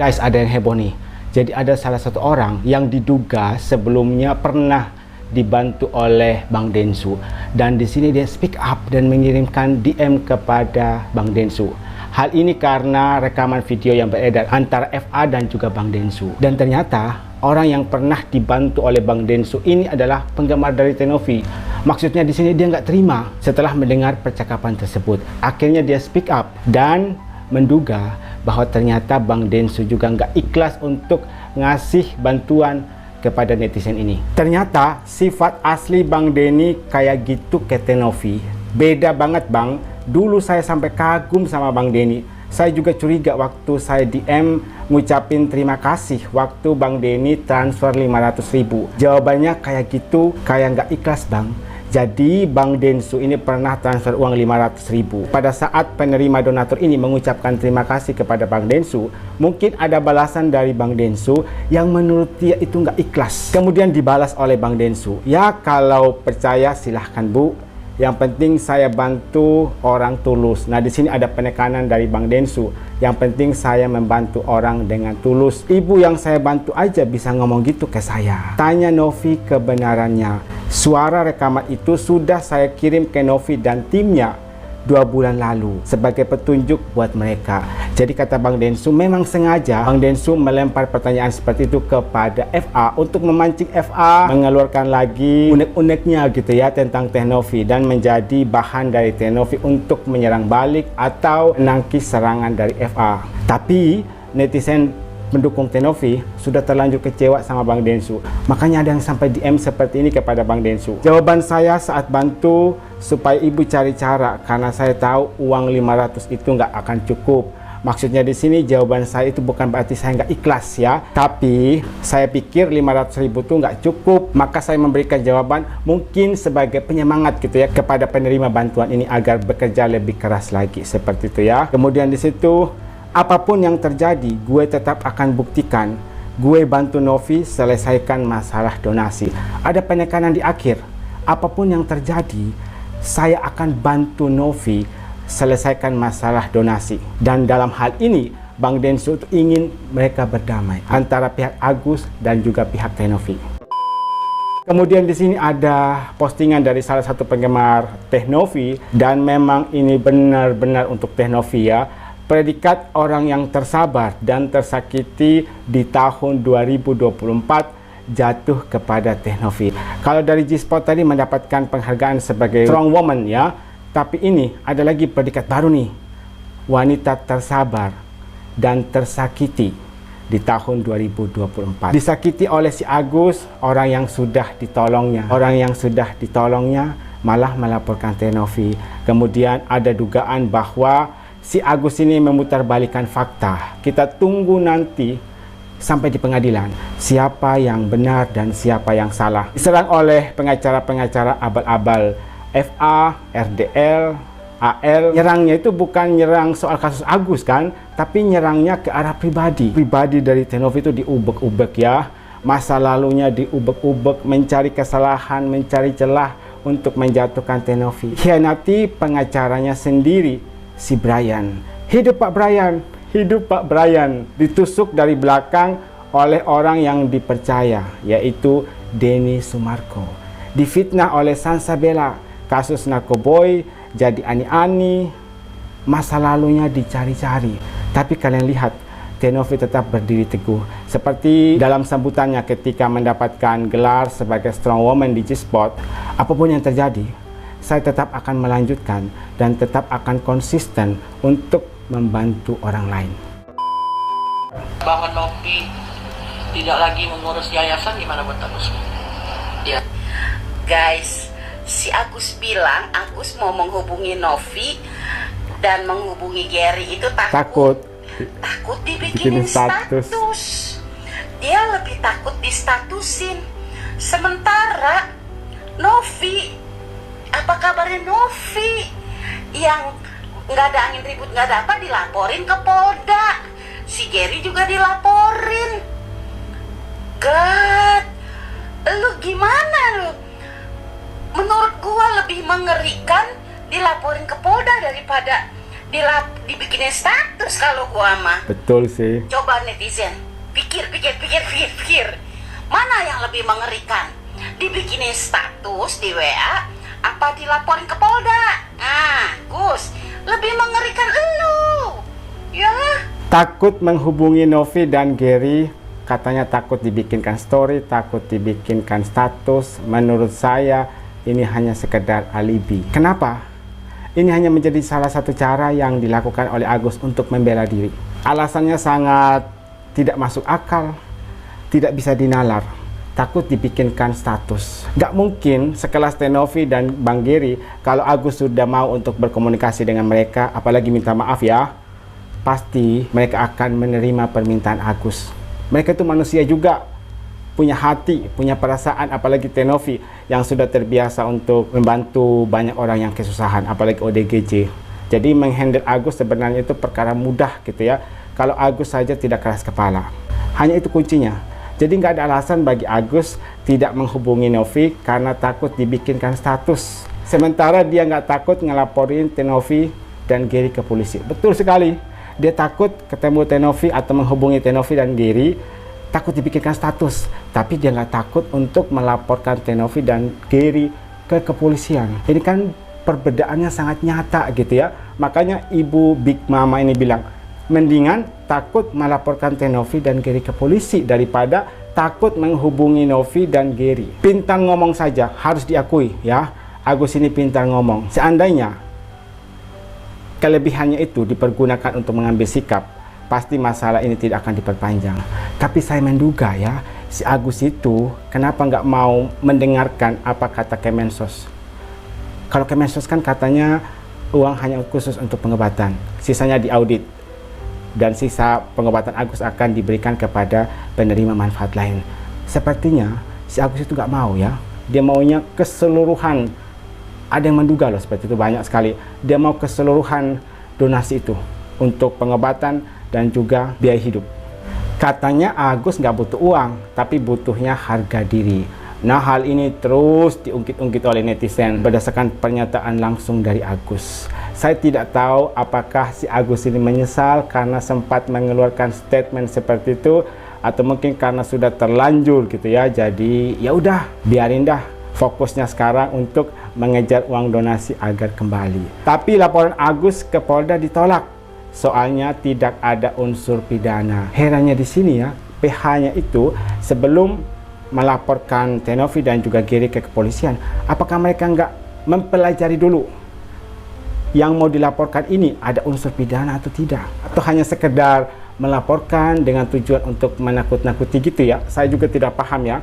Guys, ada yang heboh nih. Jadi ada salah satu orang yang diduga sebelumnya pernah dibantu oleh Bang Densu, dan di sini dia speak up dan mengirimkan DM kepada Bang Densu. Hal ini karena rekaman video yang beredar antara FA dan juga Bang Densu. Dan ternyata orang yang pernah dibantu oleh Bang Densu ini adalah penggemar dari Teh Novi. Maksudnya di sini dia nggak terima setelah mendengar percakapan tersebut. Akhirnya dia speak up dan menduga bahwa ternyata Bang Densu juga nggak ikhlas untuk ngasih bantuan kepada netizen ini. Ternyata sifat asli Bang Denny kayak gitu ke Teh Novi. Beda banget Bang. Dulu saya sampai kagum sama Bang Denny. Saya juga curiga waktu saya DM ngucapin terima kasih waktu Bang Denny transfer 500.000. Jawabannya kayak gitu, kayak nggak ikhlas Bang. Jadi Bang Densu ini pernah transfer uang 500.000. Pada saat penerima donatur ini mengucapkan terima kasih kepada Bang Densu, mungkin ada balasan dari Bang Densu yang menurut dia itu nggak ikhlas. Kemudian dibalas oleh Bang Densu, ya kalau percaya silahkan Bu. Yang penting saya bantu orang tulus. Nah, di sini ada penekanan dari Bang Densu. Yang penting saya membantu orang dengan tulus. Ibu yang saya bantu aja bisa ngomong gitu ke saya. Tanya Novi kebenarannya. Suara rekaman itu sudah saya kirim ke Novi dan timnya 2 bulan lalu sebagai petunjuk buat mereka. Jadi kata Bang Densu, memang sengaja Bang Densu melempar pertanyaan seperti itu kepada FA untuk memancing FA mengeluarkan lagi unek-uneknya gitu ya tentang Teh Novi dan menjadi bahan dari Teh Novi untuk menyerang balik atau menangkis serangan dari FA. Tapi netizen pendukung Teh Novi sudah terlanjur kecewa sama Bang Densu. Makanya ada yang sampai DM seperti ini kepada Bang Densu. Jawaban saya saat bantu supaya ibu cari cara karena saya tahu uang 500 itu nggak akan cukup. Maksudnya di sini jawaban saya itu bukan berarti saya nggak ikhlas ya, tapi saya pikir 500.000 itu nggak cukup. Maka saya memberikan jawaban mungkin sebagai penyemangat gitu ya kepada penerima bantuan ini agar bekerja lebih keras lagi seperti itu ya. Kemudian di situ, apapun yang terjadi, gue tetap akan buktikan gue bantu Novi selesaikan masalah donasi. Ada penekanan di akhir. Apapun yang terjadi, saya akan bantu Novi selesaikan masalah donasi. Dan dalam hal ini, Bang Densu ingin mereka berdamai antara pihak Agus dan juga pihak Teh Novi. Kemudian di sini ada postingan dari salah satu penggemar Teh Novi dan memang ini benar-benar untuk Teh Novi ya. Predikat orang yang tersabar dan tersakiti di tahun 2024 jatuh kepada Teh Novi. Kalau dari G-Spot tadi mendapatkan penghargaan sebagai strong woman ya, tapi ini ada lagi predikat baru nih, wanita tersabar dan tersakiti di tahun 2024. Disakiti oleh si Agus, orang yang sudah ditolongnya. Orang yang sudah ditolongnya malah melaporkan Teh Novi. Kemudian ada dugaan bahwa si Agus ini memutarbalikkan fakta. Kita tunggu nanti sampai di pengadilan siapa yang benar dan siapa yang salah. Diserang oleh pengacara-pengacara abal-abal FA, RDL, AL. Nyerangnya itu bukan nyerang soal kasus Agus kan, tapi nyerangnya ke arah pribadi. Pribadi dari Teh Novi itu diubek-ubek ya. Masa lalunya diubek-ubek, mencari kesalahan, mencari celah untuk menjatuhkan Teh Novi. Hianati pengacaranya sendiri, si Brian. Hidup Pak Brian, hidup Pak Brian. Ditusuk dari belakang oleh orang yang dipercaya, yaitu Denny Sumarko. Difitnah oleh Sansa Bella. Kasus narkoboy jadi ani-ani, masa lalunya dicari-cari. Tapi kalian lihat, Teh Novi tetap berdiri teguh. Seperti dalam sambutannya ketika mendapatkan gelar sebagai strong woman di G-Spot, apapun yang terjadi, saya tetap akan melanjutkan dan tetap akan konsisten untuk membantu orang lain. Bahwa Novi tidak lagi mengurus yayasan, gimana buat Agus? Ya, guys, si Agus bilang Agus mau menghubungi Novi dan menghubungi Gary itu takut dibikinin status. Dia lebih takut distatusin. Sementara Novi, apa kabarnya Novi yang nggak ada angin ribut nggak ada apa dilaporin ke Polda. Si Gary juga dilaporin. God, lu gimana lu? Menurut gua lebih mengerikan dilaporin ke Polda daripada dibikinin status kalau gua mah. Betul sih. Coba netizen, pikir. Mana yang lebih mengerikan? Dibikinin status di WA apa dilaporin ke Polda? Nah, Gus, lebih mengerikan elu. Yalah. Takut menghubungi Novi dan Gary, katanya takut dibikinkan story, takut dibikinkan status. Menurut saya ini hanya sekedar alibi. Kenapa? Ini hanya menjadi salah satu cara yang dilakukan oleh Agus untuk membela diri. Alasannya sangat tidak masuk akal, tidak bisa dinalar. Takut dibikinkan status. Gak mungkin sekelas Tenovi dan Bang Gary, kalau Agus sudah mau untuk berkomunikasi dengan mereka, apalagi minta maaf ya, pasti mereka akan menerima permintaan Agus. Mereka itu manusia juga, punya hati, punya perasaan, apalagi Tenovi yang sudah terbiasa untuk membantu banyak orang yang kesusahan, apalagi ODGJ. Jadi menghandle Agus sebenarnya itu perkara mudah gitu ya, kalau Agus saja tidak keras kepala. Hanya itu kuncinya. Jadi nggak ada alasan bagi Agus tidak menghubungi Novi karena takut dibikinkan status. Sementara dia nggak takut ngelaporin Tenovi dan Gary ke polisi. Betul sekali. Dia takut ketemu Tenovi atau menghubungi Tenovi dan Gary, takut dibikinkan status. Tapi dia nggak takut untuk melaporkan Tenovi dan Gary ke kepolisian. Ini kan perbedaannya sangat nyata gitu ya. Makanya Ibu Big Mama ini bilang, mendingan takut melaporkan Tenovi dan Gary ke polisi daripada takut menghubungi Novi dan Gary. Pintar ngomong saja, harus diakui ya. Agus ini pintar ngomong. Seandainya kelebihannya itu dipergunakan untuk mengambil sikap, pasti masalah ini tidak akan diperpanjang. Tapi saya menduga ya, si Agus itu kenapa nggak mau mendengarkan apa kata Kemensos. Kalau Kemensos kan katanya uang hanya khusus untuk pengobatan, sisanya diaudit. Dan sisa pengobatan Agus akan diberikan kepada penerima manfaat lain. Sepertinya si Agus itu nggak mau ya. Dia maunya keseluruhan. Ada yang menduga loh seperti itu, banyak sekali. Dia mau keseluruhan donasi itu untuk pengobatan dan juga biaya hidup. Katanya Agus nggak butuh uang, tapi butuhnya harga diri. Nah, hal ini terus diungkit-ungkit oleh netizen berdasarkan pernyataan langsung dari Agus. Saya tidak tahu apakah si Agus ini menyesal karena sempat mengeluarkan statement seperti itu, atau mungkin karena sudah terlanjur gitu ya. Jadi ya udah, biarin dah. Fokusnya sekarang untuk mengejar uang donasi agar kembali. Tapi laporan Agus ke Polda ditolak. Soalnya tidak ada unsur pidana. Herannya di sini ya, PH-nya itu sebelum melaporkan Tenovi dan juga Gary ke kepolisian, apakah mereka nggak mempelajari dulu yang mau dilaporkan ini ada unsur pidana atau tidak, atau hanya sekedar melaporkan dengan tujuan untuk menakut-nakuti gitu ya? Saya juga tidak paham ya.